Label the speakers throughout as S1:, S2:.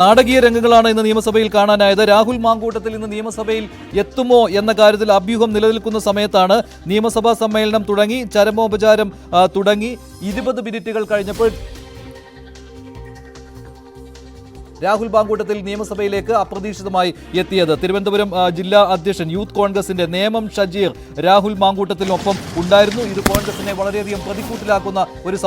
S1: നാടകീയ രംഗങ്ങളാണ് ഇന്ന് നിയമസഭയിൽ കാണാനായത്. രാഹുൽ മാങ്കൂട്ടത്തിൽ ഇന്ന് നിയമസഭയിൽ എത്തുമോ എന്ന കാര്യത്തിൽ അഭ്യൂഹം നിലനിൽക്കുന്ന സമയത്താണ് നിയമസഭാ സമ്മേളനം തുടങ്ങി, ചരമോപചാരം തുടങ്ങി. 20 മിനിറ്റുകൾ കഴിഞ്ഞപ്പോൾ രാഹുൽ മാങ്കൂട്ടത്തിൽ നിയമസഭയിലേക്ക് അപ്രതീക്ഷിതമായി എത്തിയത്. തിരുവനന്തപുരം ജില്ലാ അധ്യക്ഷൻ യൂത്ത് കോൺഗ്രസിന്റെ നേമം ഷജീർ രാഹുൽ മാങ്കൂട്ടത്തിനൊപ്പം ഉണ്ടായിരുന്നു. ഇത് കോൺഗ്രസിനെ വളരെയധികം പ്രതികൂട്ടിലാക്കുന്ന ഒരു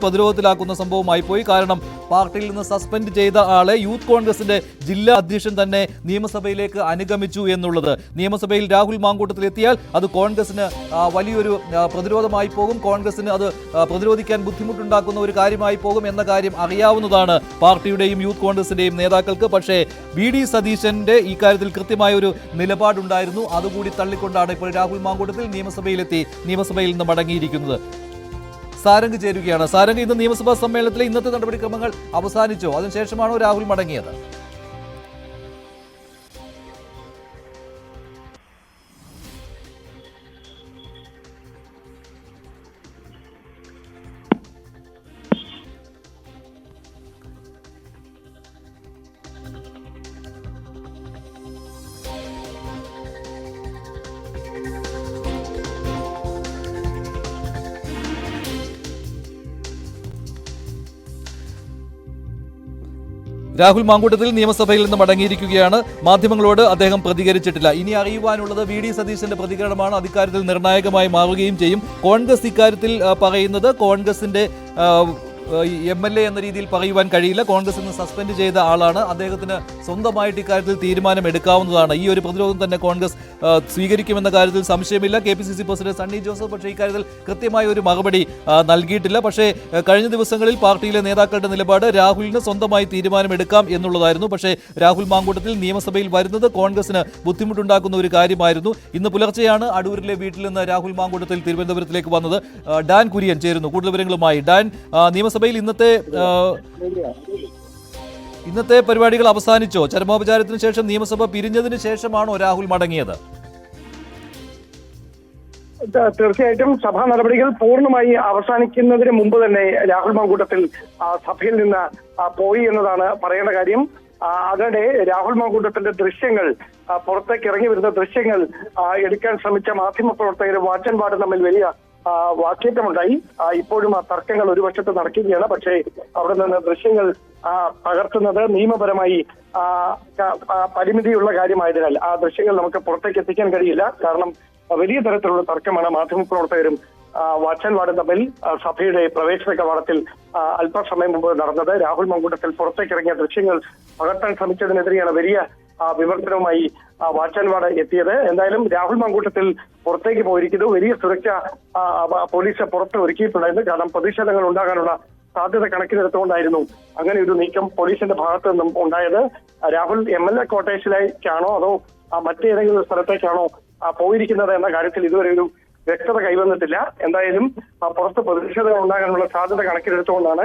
S1: പ്രതിരോധത്തിലാക്കുന്ന സംഭവമായി പോയി. കാരണം പാർട്ടിയിൽ നിന്ന് സസ്പെൻഡ് ചെയ്ത ആളെ യൂത്ത് കോൺഗ്രസിന്റെ ജില്ലാ അധ്യക്ഷൻ തന്നെ നിയമസഭയിലേക്ക് അനുഗമിച്ചു എന്നുള്ളത്. നിയമസഭയിൽ രാഹുൽ മാങ്കൂട്ടത്തിൽ എത്തിയാൽ അത് കോൺഗ്രസിന് വലിയൊരു പ്രതിരോധമായി പോകും, കോൺഗ്രസിന് അത് പ്രതിരോധിക്കാൻ ബുദ്ധിമുട്ടുണ്ടാക്കുന്ന ഒരു കാര്യമായി പോകും എന്ന കാര്യം അറിയാവുന്നതാണ് പാർട്ടിയുടെയും യൂത്ത് കോൺഗ്രസിന്റെയും നേതാക്കൾക്ക്. പക്ഷേ VD സതീശന്റെ ഈ കാര്യത്തിൽ കൃത്യമായ ഒരു നിലപാടുണ്ടായിരുന്നു. അതുകൂടി തള്ളിക്കൊണ്ടാണ് ഇപ്പോൾ രാഹുൽ മാങ്കൂട്ടത്തിൽ നിയമസഭയിൽ നിന്ന് മടങ്ങിയിരിക്കുന്നത്. സാരംഗ് ചേരുകയാണ്. സാരംഗ്, ഇന്ന് നിയമസഭാ സമ്മേളനത്തിലെ ഇന്നത്തെ നടപടിക്രമങ്ങൾ അവസാനിച്ചോ? അതിനുശേഷമാണോ രാഹുൽ മടങ്ങിയത്? രാഹുൽ മാങ്കൂട്ടത്തിൽ നിയമസഭയിൽ നിന്ന് മടങ്ങിയിരിക്കുകയാണ്. മാധ്യമങ്ങളോട് അദ്ദേഹം പ്രതികരിച്ചിട്ടില്ല. ഇനി അറിയുവാനുള്ളത് VD സതീശന്റെ പ്രതികരണമാണ്. അധികാരത്തിൽ നിർണായകമായി മാറുകയും ചെയ്യും. കോൺഗ്രസ് ഇക്കാര്യത്തിൽ പറയുന്നത് കോൺഗ്രസിന്റെ MLA എന്ന രീതിയിൽ പറയുവാൻ കഴിയില്ല. കോൺഗ്രസ് ഇന്ന് സസ്പെൻഡ് ചെയ്ത ആളാണ്. അദ്ദേഹത്തിന് സ്വന്തമായിട്ട് ഇക്കാര്യത്തിൽ തീരുമാനം എടുക്കാവുന്നതാണ്. ഈ ഒരു പ്രതിരോധം തന്നെ കോൺഗ്രസ് സ്വീകരിക്കുമെന്ന കാര്യത്തിൽ സംശയമില്ല. KPCC പ്രസിഡന്റ് സണ്ണി ജോസഫ് പക്ഷേ ഇക്കാര്യത്തിൽ കൃത്യമായ ഒരു മറുപടി നൽകിയിട്ടില്ല. പക്ഷേ കഴിഞ്ഞ ദിവസങ്ങളിൽ പാർട്ടിയിലെ നേതാക്കളുടെ നിലപാട് രാഹുലിന് സ്വന്തമായി തീരുമാനമെടുക്കാം എന്നുള്ളതായിരുന്നു. പക്ഷേ രാഹുൽ മാങ്കൂട്ടത്തിൽ നിയമസഭയിൽ വരുന്നത് കോൺഗ്രസിന് ബുദ്ധിമുട്ടുണ്ടാക്കുന്ന ഒരു കാര്യമായിരുന്നു. ഇന്ന് പുലർച്ചെയാണ് അടൂരിലെ വീട്ടിൽ നിന്ന് രാഹുൽ മാങ്കൂട്ടത്തിൽ തിരുവനന്തപുരത്തിലേക്ക് വന്നത്. ഡാൻ കുര്യൻ ചേരുന്നു കൂടുതൽ വിവരങ്ങളുമായി. ഡാൻ, നിയമസഭയിൽ ഇന്നത്തെ പരിപാടികൾ അവസാനിച്ചോ? ചരമോപചാരത്തിന് ശേഷം നിയമസഭ പിരിഞ്ഞതിന് ശേഷമാണോ രാഹുൽ മടങ്ങിയത്?
S2: തീർച്ചയായിട്ടും സഭാ നടപടികൾ പൂർണ്ണമായി അവസാനിക്കുന്നതിന് മുമ്പ് തന്നെ രാഹുൽ മാങ്കൂട്ടത്തിൽ സഭയിൽ നിന്ന് പോയി എന്നതാണ് പറയേണ്ട കാര്യം. അതിനിടെ രാഹുൽ മാങ്കൂട്ടത്തിന്റെ ദൃശ്യങ്ങൾ, പുറത്തേക്ക് ഇറങ്ങി വരുന്ന ദൃശ്യങ്ങൾ എടുക്കാൻ ശ്രമിച്ച മാധ്യമപ്രവർത്തകരും വാച്ചൻപാടും തമ്മിൽ വലിയ വാക്കേറ്റമുണ്ടായി. ഇപ്പോഴും ആ തർക്കങ്ങൾ ഒരു വശത്ത് നടക്കുകയാണ്. പക്ഷേ അവിടെ നിന്ന് ദൃശ്യങ്ങൾ പകർത്തുന്നത് നിയമപരമായി പരിമിതിയുള്ള കാര്യമായതിനാൽ ആ ദൃശ്യങ്ങൾ നമുക്ക് പുറത്തേക്ക് എത്തിക്കാൻ കഴിയില്ല. കാരണം വലിയ തരത്തിലുള്ള തർക്കമാണ് മാധ്യമപ്രവർത്തകരും വാച്ചൻപാടും തമ്മിൽ സഭയുടെ പ്രവേശന കവാടത്തിൽ അല്പസമയം മുമ്പ് നടന്നത്. രാഹുൽ മാങ്കൂട്ടത്തിൽ പുറത്തേക്കിറങ്ങിയ ദൃശ്യങ്ങൾ പകർത്താൻ ശ്രമിച്ചതിനെതിരെയാണ് വലിയ വിമർശനവുമായി വാച്ചൻപാട് എത്തിയത്. എന്തായാലും രാഹുൽ മാങ്കൂട്ടത്തിൽ പുറത്തേക്ക് പോയിരിക്കുന്നു. വലിയ സുരക്ഷ പോലീസ് പുറത്ത് ഒരുക്കിയിട്ടുണ്ടായിരുന്നു. കാരണം പ്രതിഷേധങ്ങൾ ഉണ്ടാകാനുള്ള സാധ്യത കണക്കിലെടുത്തുകൊണ്ടായിരുന്നു അങ്ങനെ ഒരു നീക്കം പോലീസിന്റെ ഭാഗത്തു നിന്നും ഉണ്ടായത്. രാഹുൽ MLA ക്വാർട്ടേഴ്സിലേക്കാണോ അതോ മറ്റേതെങ്കിലും സ്ഥലത്തേക്കാണോ പോയിരിക്കുന്നത് എന്ന കാര്യത്തിൽ ഇതുവരെ ഒരു വ്യക്തത കൈവന്നിട്ടില്ല. എന്തായാലും പുറത്ത് പ്രതിഷേധങ്ങൾ ഉണ്ടാകാനുള്ള സാധ്യത കണക്കിലെടുത്തുകൊണ്ടാണ്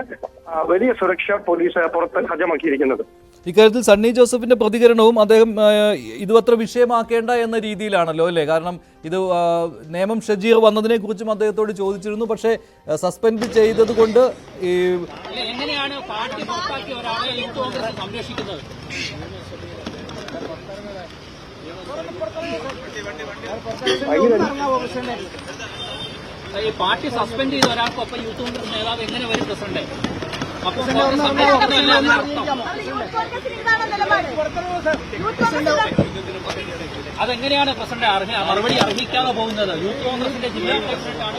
S2: വലിയ സുരക്ഷ പോലീസ് പുറത്ത് സജ്ജമാക്കിയിരിക്കുന്നത്.
S1: ഇക്കാര്യത്തിൽ സണ്ണി ജോസഫിന്റെ പ്രതികരണവും അദ്ദേഹം ഇത് അത്ര വിഷയമാക്കേണ്ട എന്ന രീതിയിലാണല്ലോ അല്ലേ? കാരണം ഇത് നേമം ഷജീർ വന്നതിനെ കുറിച്ചും അദ്ദേഹത്തോട് ചോദിച്ചിരുന്നു. പക്ഷേ സസ്പെൻഡ് ചെയ്തത് കൊണ്ട്
S3: എങ്ങനെയാണ് പാർട്ടി പുറത്താക്കിയ ഒരാളെ യൂത്ത് കോൺഗ്രസ് സംരക്ഷിക്കുന്നത്? ഈ പാർട്ടി സസ്പെൻഡ് ചെയ്ത ഒരാൾക്കൊപ്പം യൂത്ത് കോൺഗ്രസ് നേതാവ് എങ്ങനെ വരും പ്രസിഡന്റ്? അതെങ്ങനെയാണ് പ്രസിഡന്റ് മറുപടി അർഹിക്കാതെ പോകുന്നത്? യൂത്ത് കോൺഗ്രസിന്റെ ജില്ലാ പ്രസിഡന്റാണ്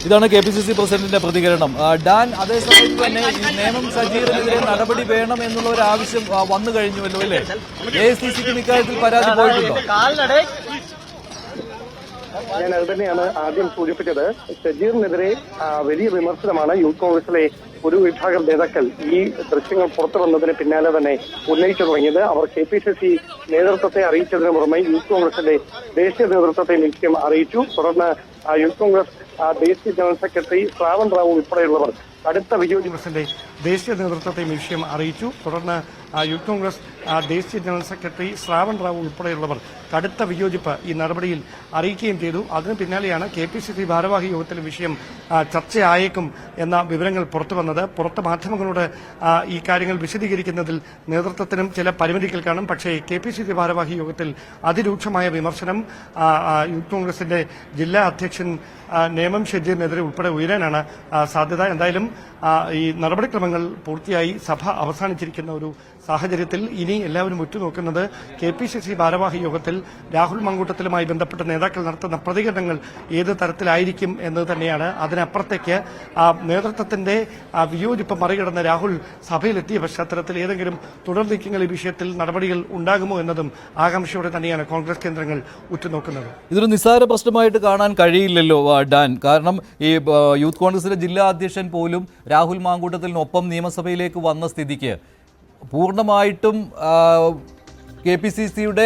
S1: ഇതാണ് KPCC പ്രസിഡന്റിന്റെ പ്രതികരണം. ഡാൻ, അതേസമയം തന്നെ ഈ നേമം ഷജീറിനെതിരെ നടപടി വേണം എന്നുള്ള ഒരു ആവശ്യം വന്നു കഴിഞ്ഞുവല്ലോ അല്ലേ? AICCക്ക് ഇക്കാര്യത്തിൽ പരാതി പോയിട്ടുണ്ടോ?
S2: ഞാൻ അത് തന്നെയാണ് ആദ്യം സൂചിപ്പിച്ചത്. ഷജീറിനെതിരെ വലിയ വിമർശനമാണ് യൂത്ത് കോൺഗ്രസിലെ ഒരു വിഭാഗം നേതാക്കൾ ഈ ദൃശ്യങ്ങൾ പുറത്തു വന്നതിന് പിന്നാലെ തന്നെ ഉന്നയിച്ചു തുടങ്ങിയത്. അവർ KPCC നേതൃത്വത്തെ അറിയിച്ചതിന് പുറമെ യൂത്ത് കോൺഗ്രസിന്റെ ദേശീയ നേതൃത്വത്തെ നിശ്ചയം അറിയിച്ചു. തുടർന്ന് യൂത്ത് കോൺഗ്രസ് ദേശീയ ജനറൽ സെക്രട്ടറി ശ്രാവൺ റാവു ഉൾപ്പെടെയുള്ളവർ കടുത്ത വിയോജിപ്പിന്റെ
S4: ദേശീയ നേതൃത്വത്തെയും ഈ വിഷയം അറിയിച്ചു. തുടർന്ന് യൂത്ത് കോൺഗ്രസ് ദേശീയ ജനറൽ സെക്രട്ടറി ശ്രാവൺ റാവു ഉൾപ്പെടെയുള്ളവർ കടുത്ത വിയോജിപ്പ് ഈ നടപടിയിൽ അറിയിക്കുകയും ചെയ്തു. അതിന് പിന്നാലെയാണ് KPCC ഭാരവാഹി യോഗത്തിൽ വിഷയം ചർച്ചയായേക്കും എന്ന വിവരങ്ങൾ പുറത്തു വന്നത്. പുറത്ത് മാധ്യമങ്ങളോട് ഈ കാര്യങ്ങൾ വിശദീകരിക്കുന്നതിൽ നേതൃത്വത്തിനും ചില പരിമിതികൾ കാണും. പക്ഷേ KPCC ഭാരവാഹി യോഗത്തിൽ അതിരൂക്ഷമായ വിമർശനം യൂത്ത് കോൺഗ്രസിന്റെ ജില്ലാ അധ്യക്ഷൻ നേമം ഷജീറിനെതിരെ ഉൾപ്പെടെ ഉയരാനാണ് സാധ്യത. എന്തായാലും ഈ നടപടിക്രമങ്ങൾ പൂർത്തിയായി സഭ അവസാനിച്ചിരിക്കുന്ന ഒരു സാഹചര്യത്തിൽ ഇനി എല്ലാവരും ഉറ്റുനോക്കുന്നത് KPCC ഭാരവാഹി യോഗത്തിൽ രാഹുൽ മങ്കൂട്ടത്തിലുമായി ബന്ധപ്പെട്ട നേതാക്കൾ നടത്തുന്ന പ്രതികരണങ്ങൾ ഏത് തരത്തിലായിരിക്കും എന്നത് തന്നെയാണ്. അതിനപ്പുറത്തേക്ക് നേതൃത്വത്തിന്റെ വിയോജിപ്പ് മറികടന്ന് രാഹുൽ സഭയിലെത്തിയ പശ്ചാത്തലത്തിൽ ഏതെങ്കിലും തുടർ നീക്കങ്ങൾ ഈ വിഷയത്തിൽ നടപടികൾ ഉണ്ടാകുമോ എന്നതും ആകാംക്ഷയോടെ തന്നെയാണ് കോൺഗ്രസ് കേന്ദ്രങ്ങൾ ഉറ്റുനോക്കുന്നത്.
S1: ഇതൊരു നിസ്സാര പ്രശ്നമായിട്ട് കാണാൻ കഴിയില്ലല്ലോ ഡാൻ. കാരണം ഈ യൂത്ത് കോൺഗ്രസിന്റെ ജില്ലാ അധ്യക്ഷൻ പോലും രാഹുൽ മാങ്കൂട്ടത്തിനൊപ്പം നിയമസഭയിലേക്ക് വന്ന സ്ഥിതിക്ക് പൂർണ്ണമായിട്ടും KPCCയുടെ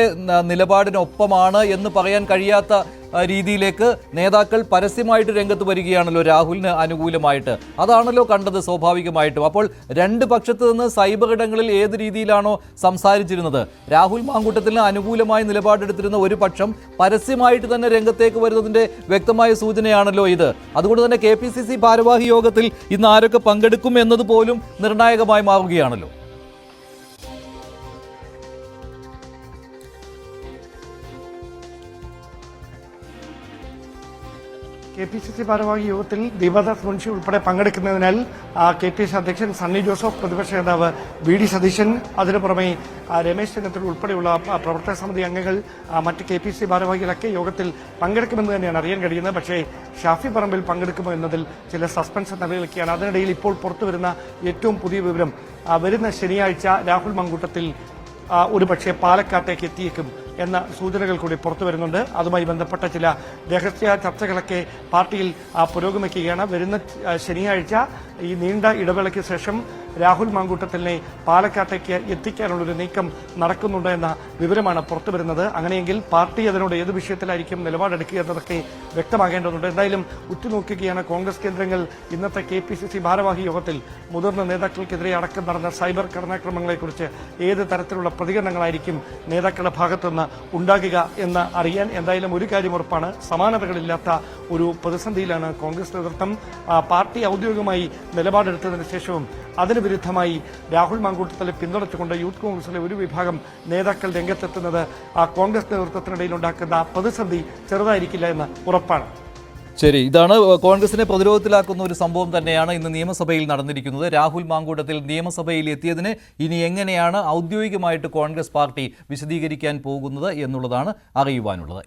S1: നിലപാടിനൊപ്പമാണ് എന്ന് പറയാൻ കഴിയാത്ത രീതിയിലേക്ക് നേതാക്കൾ പരസ്യമായിട്ട് രംഗത്ത് വരികയാണല്ലോ രാഹുലിന് അനുകൂലമായിട്ട്. അതാണല്ലോ കണ്ടത് സ്വാഭാവികമായിട്ടും. അപ്പോൾ രണ്ട് പക്ഷത്ത് നിന്ന് സൈബർ ഇടങ്ങളിൽ ഏത് രീതിയിലാണോ സംസാരിച്ചിരുന്നത്, രാഹുൽ മാങ്കൂട്ടത്തിന് അനുകൂലമായി നിലപാടെടുത്തിരുന്ന ഒരു പക്ഷം പരസ്യമായിട്ട് തന്നെ രംഗത്തേക്ക് വരുന്നതിൻ്റെ വ്യക്തമായ സൂചനയാണല്ലോ ഇത്. അതുകൊണ്ട് തന്നെ KPCC ഭാരവാഹി യോഗത്തിൽ ഇന്ന് ആരൊക്കെ പങ്കെടുക്കും എന്നതുപോലും നിർണായകമായി മാറുകയാണല്ലോ.
S4: KPCC ഭാരവാഹി യോഗത്തിൽ ദീപദാസ് മുൻഷി ഉൾപ്പെടെ പങ്കെടുക്കുന്നതിനാൽ KPCC അധ്യക്ഷൻ സണ്ണി ജോസഫ്, പ്രതിപക്ഷ നേതാവ് VD സതീശൻ, അതിനു പുറമെ രമേശ് ചെന്നിത്തല ഉൾപ്പെടെയുള്ള പ്രവർത്തക സമിതി അംഗങ്ങൾ, മറ്റ് KPCC ഭാരവാഹികളൊക്കെ യോഗത്തിൽ പങ്കെടുക്കുമെന്ന് തന്നെയാണ് അറിയാൻ കഴിയുന്നത്. പക്ഷേ ഷാഫി പറമ്പിൽ പങ്കെടുക്കുമോ എന്നതിൽ ചില സസ്പെൻസ് നിലനിൽക്കുകയാണ്. അതിനിടയിൽ ഇപ്പോൾ പുറത്തുവരുന്ന ഏറ്റവും പുതിയ വിവരം, വരുന്ന ശനിയാഴ്ച രാഹുൽ മങ്കൂട്ടത്തിൽ ഒരുപക്ഷെ പാലക്കാട്ടേക്ക് എത്തിയേക്കും എന്ന സൂചനകൾ കൂടി പുറത്തു വരുന്നുണ്ട്. അതുമായി ബന്ധപ്പെട്ട ചില രഹസ്യ ചർച്ചകളൊക്കെ പാർട്ടിയിൽ പുരോഗമിക്കുകയാണ്. വരുന്ന ശനിയാഴ്ച ഈ നീണ്ട ഇടവേളയ്ക്ക് ശേഷം രാഹുൽ മാങ്കൂട്ടത്തിനെ പാലക്കാട്ടേക്ക് എത്തിക്കാനുള്ളൊരു നീക്കം നടക്കുന്നുണ്ട് എന്ന വിവരമാണ് പുറത്തു വരുന്നത്. അങ്ങനെയെങ്കിൽ പാർട്ടി അതിനോട് ഏത് വിഷയത്തിലായിരിക്കും നിലപാടെടുക്കുക എന്നതൊക്കെ വ്യക്തമാകേണ്ടതുണ്ട്. എന്തായാലും ഉറ്റുനോക്കുകയാണ് കോൺഗ്രസ് കേന്ദ്രങ്ങൾ. ഇന്നത്തെ KPCC ഭാരവാഹി യോഗത്തിൽ മുതിർന്ന നേതാക്കൾക്കെതിരെ അടക്കം നടന്ന സൈബർ കടന്നാക്രമണങ്ങളെക്കുറിച്ച് ഏത് തരത്തിലുള്ള പ്രതികരണങ്ങളായിരിക്കും നേതാക്കളുടെ ഭാഗത്തുനിന്ന് ഉണ്ടാകുക എന്ന് അറിയാൻ. എന്തായാലും ഒരു കാര്യം ഉറപ്പാണ്, സമാനതകളില്ലാത്ത ഒരു പ്രതിസന്ധിയിലാണ് കോൺഗ്രസ് നേതൃത്വം. പാർട്ടി ഔദ്യോഗികമായി നിലപാടെടുത്തതിന് ശേഷവും അതിന് വിരുദ്ധമായി രാഹുൽ മാങ്കൂട്ടത്തിലെ പിന്തുണച്ചുകൊണ്ട് യൂത്ത് കോൺഗ്രസിലെ ഒരു വിഭാഗം നേതാക്കൾ രംഗത്തെത്തുന്നത് കോൺഗ്രസ് നേതൃത്വത്തിനിടയിൽ ഉണ്ടാക്കുന്ന പ്രതിസന്ധി ചെറുതായിരിക്കില്ല എന്ന് ഉറപ്പാണ്.
S1: ശരി, ഇതാണ് കോൺഗ്രസിനെ പ്രതിരോധത്തിലാക്കുന്ന ഒരു സംഭവം തന്നെയാണ് ഇന്ന് നിയമസഭയിൽ നടന്നിരിക്കുന്നത്. രാഹുൽ മാങ്കൂട്ടത്തിൽ നിയമസഭയിൽ എത്തിയതിന് ഇനി എങ്ങനെയാണ് ഔദ്യോഗികമായിട്ട് കോൺഗ്രസ് പാർട്ടി വിശദീകരിക്കാൻ പോകുന്നത് എന്നുള്ളതാണ് അറിയുവാനുള്ളത്.